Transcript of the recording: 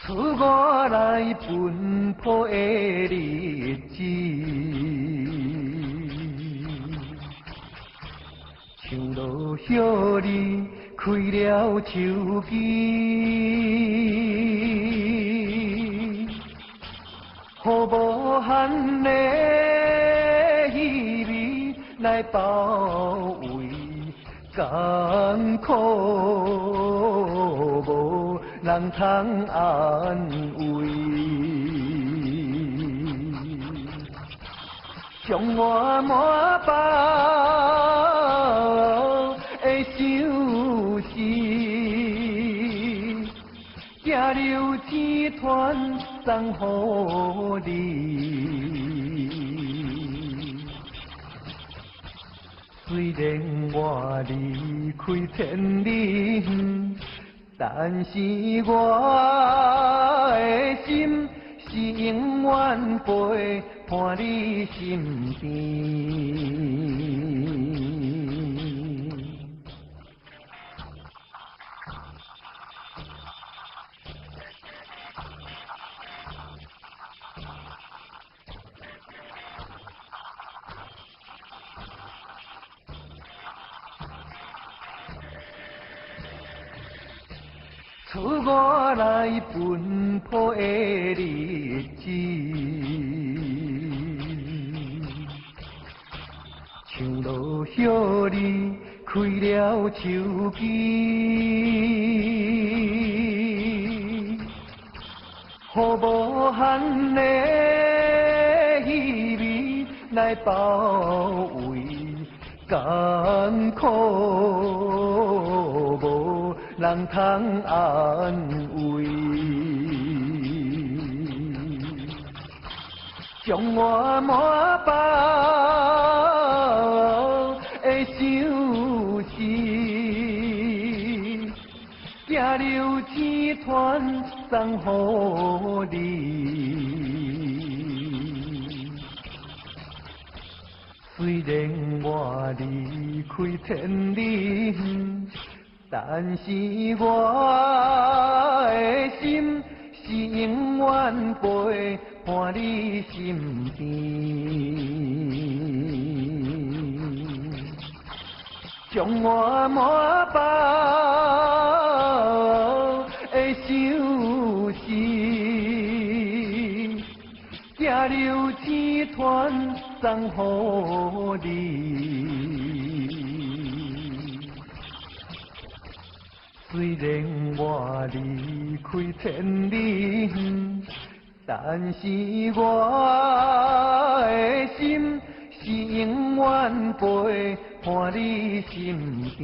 赐我来奔波的日子，像落叶里开了秋枝，予无限的希味来包围艰苦，无人通安慰，将我满腹的想思，寄流天团送予你。虽然我离开天里，但是我的心是永远陪伴你身边。赐我来奔波的日子，像落叶里开了秋枝，予无限的希味来包围艰苦，无人通安慰，将我满腹的想思，寄流天团送予你。虽然我离开天里，但是我的心是永远陪伴你身边。将我满腹的想思，寄流天团送予你。虽然我离开天里，但是我的心是永远陪伴你身边。